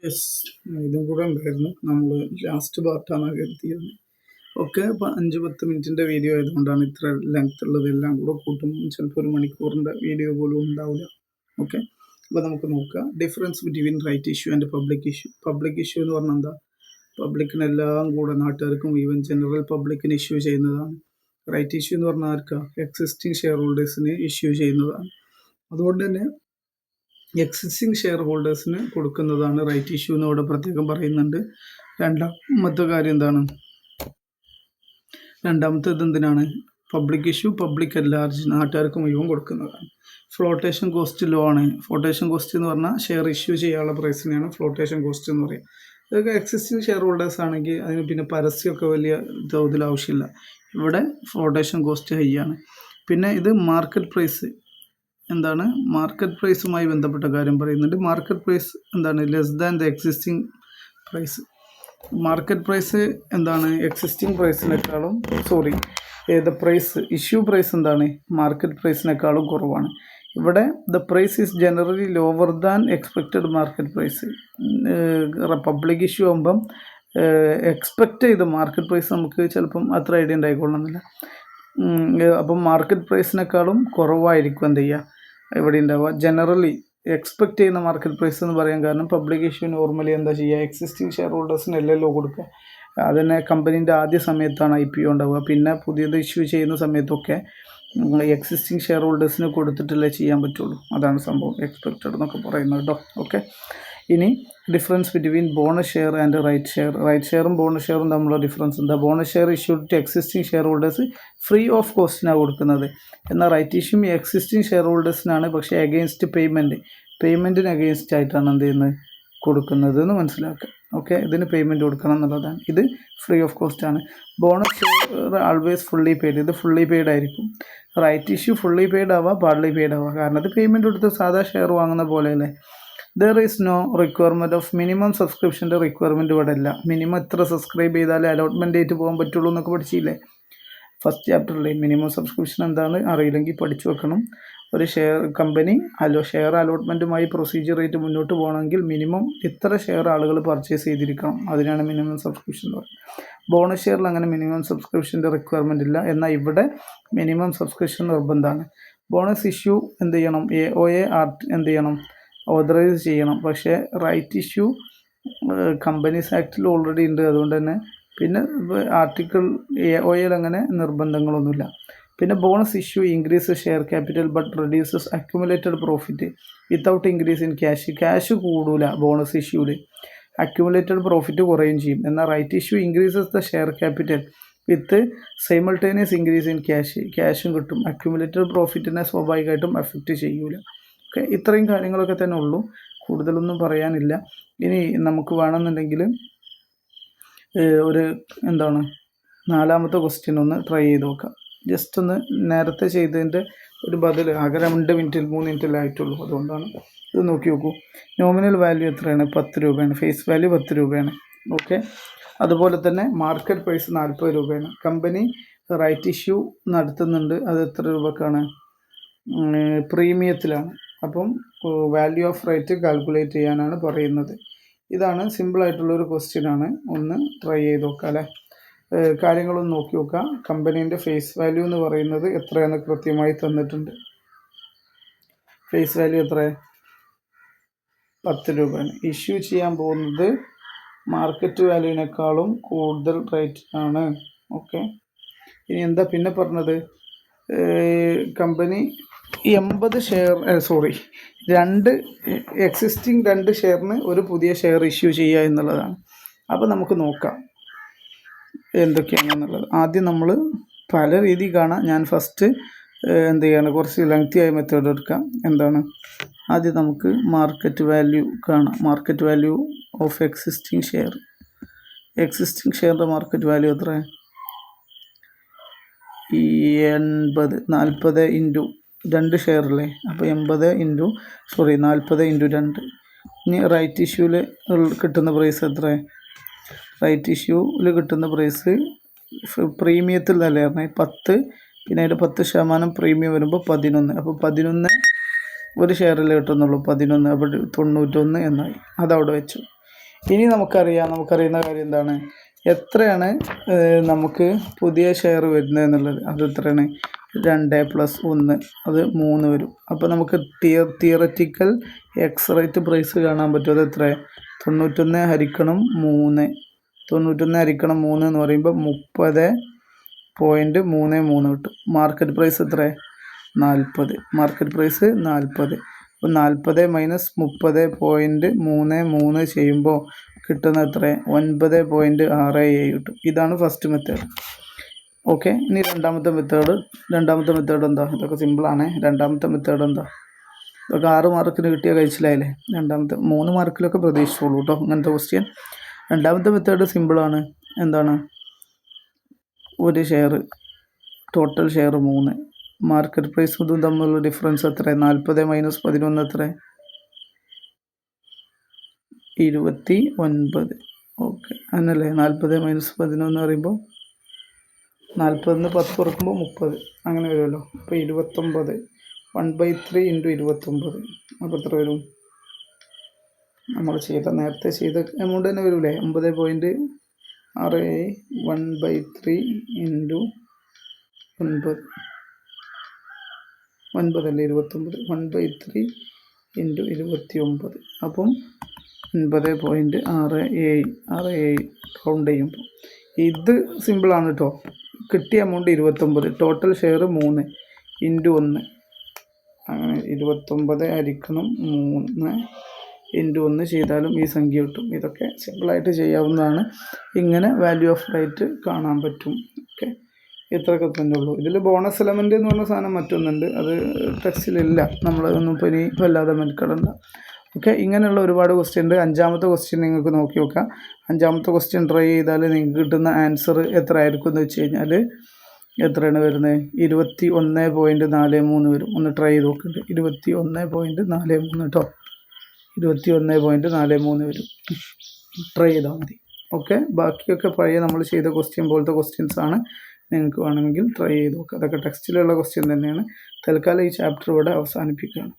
Yes. ഇതും കൂടെ ഉണ്ടായിരുന്നു. നമ്മൾ ലാസ്റ്റ് പാർട്ടാണ് കരുതിയത്. ഓക്കെ. അപ്പോൾ 5-10 മിനിറ്റിൻ്റെ വീഡിയോ ആയതുകൊണ്ടാണ് ഇത്ര ലെങ്ത് ഉള്ളത്. എല്ലാം കൂടെ കൂട്ടുമ്പോൾ ചിലപ്പോൾ 1 മണിക്കൂറിൻ്റെ വീഡിയോ പോലും ഉണ്ടാവില്ല. ഓക്കെ. അപ്പോൾ നമുക്ക് നോക്കാം difference between right issue and public issue. Public issue എന്ന് പറഞ്ഞാൽ എന്താ? പബ്ലിക്കിനെല്ലാം കൂടെ നാട്ടുകാർക്കും ഈവൻ ജനറൽ പബ്ലിക്കിന് ഇഷ്യൂ ചെയ്യുന്നതാണ്. റൈറ്റ് ഇഷ്യൂ എന്ന് പറഞ്ഞാൽ ആർക്കാ? എക്സിസ്റ്റിംഗ് ഷെയർ ഹോൾഡേഴ്സിന് ഇഷ്യൂ ചെയ്യുന്നതാണ്. അതുകൊണ്ട് തന്നെ എക്സിസ്റ്റിംഗ് ഷെയർ ഹോൾഡേഴ്സിന് കൊടുക്കുന്നതാണ് റൈറ്റ് ഇഷ്യൂ എന്ന് ഇവിടെ പ്രത്യേകം പറയുന്നുണ്ട്. രണ്ടാമത്തെ കാര്യം എന്താണ്? രണ്ടാമത്തേത് എന്തിനാണ്? Public issue public at large, നാട്ടുകാർക്ക് മുഴുവൻ കൊടുക്കുന്നതാണ്. ഫ്ലോട്ടേഷൻ കോസ്റ്റ് ലോ ആണ്. ഫ്ലോട്ടേഷൻ കോസ്റ്റ് എന്ന് പറഞ്ഞാൽ ഷെയർ ഇഷ്യൂ ചെയ്യാനുള്ള പ്രൈസിനെയാണ് ഫ്ലോട്ടേഷൻ കോസ്റ്റ് എന്ന് പറയുക. ഇതൊക്കെ എക്സിസ്റ്റിംഗ് ഷെയർ ഹോൾഡേഴ്സ് ആണെങ്കിൽ അതിന് പിന്നെ പരസ്യമൊക്കെ വലിയ തോതിൽ ആവശ്യമില്ല. ഇവിടെ ഫ്ലോട്ടേഷൻ കോസ്റ്റ് ഹൈ ആണ്. പിന്നെ ഇത് മാർക്കറ്റ് പ്രൈസ് എന്താണ്? മാർക്കറ്റ് പ്രൈസുമായി ബന്ധപ്പെട്ട കാര്യം പറയുന്നുണ്ട്. മാർക്കറ്റ് പ്രൈസ് എന്താണ്? Less than the existing price. Market price എന്താണ്? എക്സിസ്റ്റിംഗ് പ്രൈസിനേക്കാളും ദ പ്രൈസ് ഇഷ്യൂ പ്രൈസ് എന്താണ്? മാർക്കറ്റ് പ്രൈസിനേക്കാളും കുറവാണ്. ഇവിടെ the price is generally lower than expected market price. Public issue ആകുമ്പം എക്സ്പെക്റ്റ് ചെയ്ത മാർക്കറ്റ് പ്രൈസ് നമുക്ക് ചിലപ്പം അത്ര ഐഡിയ ഉണ്ടായിക്കൊള്ളണമെന്നില്ല. അപ്പം മാർക്കറ്റ് പ്രൈസിനേക്കാളും കുറവായിരിക്കും എന്ത് ചെയ്യുക ഇവിടെ ഉണ്ടാവുക. ജനറലി എക്സ്പെക്റ്റ് ചെയ്യുന്ന മാർക്കറ്റ് പ്രൈസ് എന്ന് പറയാൻ കാരണം പബ്ലിക് ഇഷ്യൂ നോർമലി എന്താ ചെയ്യുക? എക്സിസ്റ്റിംഗ് ഷെയർ ഹോൾഡേഴ്സിന് അല്ലല്ലോ കൊടുക്കുക. അതിനെ കമ്പനീൻ്റെ ആദ്യ സമയത്താണ് IPO ഉണ്ടാവുക. പിന്നെ പുതിയത് ഇഷ്യൂ ചെയ്യുന്ന സമയത്തൊക്കെ എക്സിസ്റ്റിംഗ് ഷെയർ ഹോൾഡേഴ്സിന് കൊടുത്തിട്ടല്ലേ ചെയ്യാൻ പറ്റുള്ളൂ. അതാണ് സംഭവം എക്സ്പെക്റ്റഡ് എന്നൊക്കെ പറയുന്നത് കേട്ടോ. ഓക്കെ. ഇനി difference between bonus share and right share. Right ഷെയറും ബോണസ് ഷെയറും തമ്മിലുള്ള ഡിഫറൻസ് എന്താ? Bonus share issued to existing share holders free of കോസ്റ്റിനാണ് കൊടുക്കുന്നത്. എന്നാൽ റൈറ്റ് ഇഷ്യൂ എക്സിസ്റ്റിംഗ് ഷെയർ ഹോൾഡേഴ്സിനാണ്, പക്ഷേ അഗെയിൻസ്റ്റ് പേയ്മെൻറ്റിന് അഗെയിൻസ്റ്റ് ആയിട്ടാണ് എന്ത് ചെയ്യുന്നത്? കൊടുക്കുന്നത് എന്ന് മനസ്സിലാക്കുക. ഓക്കെ. ഇതിന് പേയ്മെൻറ്റ് കൊടുക്കണം എന്നുള്ളതാണ്. ഇത് ഫ്രീ ഓഫ് കോസ്റ്റ് ആണ്. Bonus share always fully paid. ഇത് ഫുള്ളി പെയ്ഡ് ആയിരിക്കും. റൈറ്റ് ഇഷ്യൂ ഫുള്ളി പെയ്ഡ് ആവാം, പാർട്ലി പെയ്ഡ് ആവാം. കാരണം ഇത് പേയ്മെൻറ്റ് കൊടുത്ത് സാധാ ഷെയർ വാങ്ങുന്ന പോലെയല്ലേ. There is no requirement of minimum സബ്സ്ക്രിപ്ഷൻ്റെ റിക്വയർമെൻറ്റ് ഇവിടെ ഇല്ല. മിനിമം എത്ര സബ്സ്ക്രൈബ് ചെയ്താലേ അലോട്ട്മെൻറ്റ് ഡേറ്റ് പോകാൻ പറ്റുള്ളൂ എന്നൊക്കെ പഠിച്ചില്ലേ ഫസ്റ്റ് ചാപ്റ്ററിലെ. മിനിമം സബ്സ്ക്രിപ്ഷൻ എന്താണ് അറിയില്ലെങ്കിൽ പഠിച്ചു വെക്കണം. ഒരു ഷെയർ അലോട്ട്മെൻറ്റുമായി പ്രൊസീജിയർ ആയിട്ട് മുന്നോട്ട് പോകണമെങ്കിൽ മിനിമം ഇത്ര ഷെയർ ആളുകൾ പർച്ചേസ് ചെയ്തിരിക്കണം. അതിനാണ് മിനിമം സബ്സ്ക്രിപ്ഷൻ എന്ന് പറയുന്നത്. ബോണസ് ഷെയറിൽ അങ്ങനെ മിനിമം സബ്സ്ക്രിപ്ഷൻ്റെ റിക്വയർമെൻറ്റ് ഇല്ല. എന്നാൽ ഇവിടെ മിനിമം സബ്സ്ക്രിപ്ഷൻ നിർബന്ധമാണ്. ബോണസ് ഇഷ്യൂ എന്ത് ചെയ്യണം? AOA എന്ത് ചെയ്യണം? ഓതറൈസ് ചെയ്യണം. പക്ഷേ റൈറ്റ് ഇഷ്യൂ കമ്പനീസ് ആക്ടിൽ ഓൾറെഡി ഉണ്ട്. അതുകൊണ്ട് തന്നെ പിന്നെ ആർട്ടിക്കിൾ AOA അങ്ങനെ നിർബന്ധങ്ങളൊന്നുമില്ല. പിന്നെ bonus issue increase share capital but reduces accumulated profit without increase in cash കൂടൂല ബോണസ് ഇഷ്യൂവിൽ. അക്യുമുലേറ്റഡ് പ്രോഫിറ്റ് കുറയും ചെയ്യും. എന്നാൽ right issue increases the share capital with simultaneous increase in ക്യാഷും കിട്ടും. അക്യുമുലേറ്റഡ് പ്രോഫിറ്റിനെ സ്വാഭാവികമായിട്ടും എഫക്റ്റ് ചെയ്യൂല. ഓക്കെ. ഇത്രയും കാര്യങ്ങളൊക്കെ തന്നെ ഉള്ളൂ, കൂടുതലൊന്നും പറയാനില്ല. ഇനി നമുക്ക് വേണമെന്നുണ്ടെങ്കിൽ ഒരു എന്താണ് 4ാമത്തെ ക്വസ്റ്റ്യൻ ഒന്ന് ട്രൈ ചെയ്ത് നോക്കാം. ജസ്റ്റ് ഒന്ന് നേരത്തെ ചെയ്തതിൻ്റെ ഒരു ബദൽ. ആകെ 2 മിനിറ്റിൽ 3 മിനിറ്റിലായിട്ടുള്ളൂ. അതുകൊണ്ടാണ് ഇത് നോക്കി നോക്കൂ. നോമിനൽ വാല്യൂ എത്രയാണ്? 10 രൂപയാണ്. ഫേസ് വാല്യൂ 10 രൂപയാണ്. ഓക്കെ. അതുപോലെ തന്നെ മാർക്കറ്റ് പ്രൈസ് 40 രൂപയാണ്. കമ്പനി റൈറ്റ് ഇഷ്യൂ നടത്തുന്നുണ്ട്. അത് എത്ര രൂപക്കാണ്? പ്രീമിയത്തിലാണ്. അപ്പം വാല്യൂ ഓഫ് റൈറ്റ് കാൽക്കുലേറ്റ് ചെയ്യാനാണ് പറയുന്നത്. ഇതാണ് സിമ്പിളായിട്ടുള്ളൊരു ക്വസ്റ്റ്യനാണ്. ഒന്ന് ട്രൈ ചെയ്ത് നോക്കാം അല്ലേ. കാര്യങ്ങളൊന്ന് നോക്കി നോക്കാം. കമ്പനീൻ്റെ ഫേസ് വാല്യൂ എന്ന് പറയുന്നത് എത്രയാണെന്ന് കൃത്യമായി തന്നിട്ടുണ്ട്. ഫേസ് വാല്യൂ എത്ര? 10 രൂപയാണ്. ഇഷ്യൂ ചെയ്യാൻ പോകുന്നത് മാർക്കറ്റ് വാല്യൂവിനേക്കാളും കൂടുതൽ റേറ്റിനാണ്. ഓക്കെ. ഇനി എന്താ പിന്നെ പറഞ്ഞത്? കമ്പനി 80 ഷെയർ എക്സിസ്റ്റിംഗ് 2 ഷെയറിന് ഒരു പുതിയ ഷെയർ ഇഷ്യൂ ചെയ്യുക എന്നുള്ളതാണ്. അപ്പോൾ നമുക്ക് നോക്കാം എന്തൊക്കെയാണെന്നുള്ളത്. ആദ്യം നമ്മൾ പല രീതി കാണാം. ഞാൻ ഫസ്റ്റ് എന്ത് ചെയ്യാണ്? കുറച്ച് ലെങ്തിയായ മെത്തേഡ് എടുക്കാം. എന്താണ്? ആദ്യം നമുക്ക് മാർക്കറ്റ് വാല്യൂ കാണാം. മാർക്കറ്റ് വാല്യൂ ഓഫ് എക്സിസ്റ്റിംഗ് ഷെയറിൻ്റെ മാർക്കറ്റ് വാല്യൂ എത്ര? 80. 40 ഇൻറ്റു 2 ഷെയർ അല്ലേ. അപ്പോൾ 40 ഇൻറ്റു 2. ഇനി റൈറ്റ് ഇഷ്യൂവിൽ കിട്ടുന്ന പ്രൈസ് എത്ര? റൈറ്റ് ഇഷ്യൂവിൽ കിട്ടുന്ന പ്രൈസ് പ്രീമിയത്തിൽ തന്നെ 10, പിന്നെ അതിൻ്റെ 10% പ്രീമിയം വരുമ്പോൾ 11. അപ്പോൾ 11 ഒരു ഷെയറിൽ കിട്ടുന്നുള്ളൂ. 11 അപ്പോൾ 91 എന്നായി. അതവിടെ വെച്ചു. ഇനി നമുക്കറിയുന്ന കാര്യം എന്താണ്, എത്രയാണ് നമുക്ക് പുതിയ ഷെയർ വരുന്നത് എന്നുള്ളത്. അത് എത്രയാണ്, 2+1 അത് 3 വരും. അപ്പോൾ നമുക്ക് തിയററ്റിക്കൽ എക്സ് റേറ്റ് പ്രൈസ് കാണാൻ പറ്റും. അത് എത്ര, 91 ഹരിക്കണം 3. 91 ഹരിക്കണം 3 എന്ന് പറയുമ്പോൾ 30.33 കിട്ടും. മാർക്കറ്റ് പ്രൈസ് എത്ര, 40. Market price 40. അപ്പോൾ 40 മൈനസ് 30.33 ചെയ്യുമ്പോൾ കിട്ടുന്ന എത്ര, 9.67 കിട്ടും. ഇതാണ് ഫസ്റ്റ് മെത്തേഡ്. ഓക്കെ. ഇനി രണ്ടാമത്തെ മെത്തേഡ് എന്താ, ഇതൊക്കെ സിമ്പിളാണ്. രണ്ടാമത്തെ മെത്തേഡ് എന്താ, ഇതൊക്കെ 6 മാർക്കിന് കിട്ടിയ കഴിച്ചിലായില്ലേ. 3 മാർക്കിലൊക്കെ പ്രതീക്ഷിച്ചോളൂ കേട്ടോ ഇങ്ങനത്തെ ക്വസ്റ്റ്യൻ. രണ്ടാമത്തെ മെത്തേഡ് സിമ്പിളാണ്. എന്താണ്, ഒരു share, total share 3, market price ഇതും തമ്മിലുള്ള ഡിഫറൻസ് എത്ര, 40 മൈനസ് 11 എത്ര, 29. ഓക്കെ, അങ്ങനല്ലേ. 40 മൈനസ് 11 എന്ന് പറയുമ്പോൾ 40 10 കുറക്കുമ്പോൾ 30 അങ്ങനെ വരുമല്ലോ. അപ്പോൾ 29, 1/3 × 29. അപ്പോൾ എത്ര വരും, നമ്മൾ നേരത്തെ ചെയ്ത എമൗണ്ട് തന്നെ വരൂലേ, 9.67. 1/3 × 9, 9 അല്ലേ 29, 1/3 × 29. അപ്പം 9.67 കൗണ്ട് ചെയ്യുമ്പോൾ ഇത് സിമ്പിളാണ് കേട്ടോ. കിട്ടിയ എമൗണ്ട് 29, ടോട്ടൽ ഷെയർ 3 × 1, അങ്ങനെ 29 ഹരിക്കണം 3 × 1 ചെയ്താലും ഈ സംഖ്യ കിട്ടും. ഇതൊക്കെ സിമ്പിളായിട്ട് ചെയ്യാവുന്നതാണ്. ഇങ്ങനെ വാല്യൂ ഓഫ് റൈറ്റ് കാണാൻ പറ്റും. ഓക്കെ, ഇത്രയൊക്കെ തന്നെ ഉള്ളൂ. ഇതിൽ ബോണസ് എലമെൻ്റ് എന്ന് പറഞ്ഞ സാധനം മറ്റൊന്നുണ്ട്, അത് ടെക്സ്റ്റിലില്ല, നമ്മളൊന്നും ഇപ്പോൾ ഇനി വല്ലാതെ മെനക്കെടണ്ട. ഓക്കെ, ഇങ്ങനെയുള്ള ഒരുപാട് ക്വസ്റ്റ്യൻ ഉണ്ട്. അഞ്ചാമത്തെ ക്വസ്റ്റ്യൻ നിങ്ങൾക്ക് നോക്കി നോക്കാം. അഞ്ചാമത്തെ ക്വസ്റ്റ്യൻ ട്രൈ ചെയ്താൽ നിങ്ങൾക്ക് കിട്ടുന്ന ആൻസർ എത്ര ആയിരിക്കും എന്ന് വെച്ച് കഴിഞ്ഞാൽ എത്രയാണ് വരുന്നത്, 21.43 വരും. ഒന്ന് ട്രൈ ചെയ്ത് നോക്കുന്നുണ്ട്. 21.43 കേട്ടോ, 21.43 വരും. ട്രൈ ചെയ്താൽ മതി. ഓക്കെ, ബാക്കിയൊക്കെ പഴയ നമ്മൾ ചെയ്ത ക്വസ്റ്റ്യൻ പോലത്തെ ക്വസ്റ്റ്യൻസ് ആണ്. നിങ്ങൾക്ക് വേണമെങ്കിൽ ട്രൈ ചെയ്ത് നോക്കുക. അതൊക്കെ ടെക്സ്റ്റിലുള്ള ക്വസ്റ്റ്യൻ തന്നെയാണ്. തൽക്കാലം ഈ ചാപ്റ്റർ ഇവിടെ അവസാനിപ്പിക്കുകയാണ്.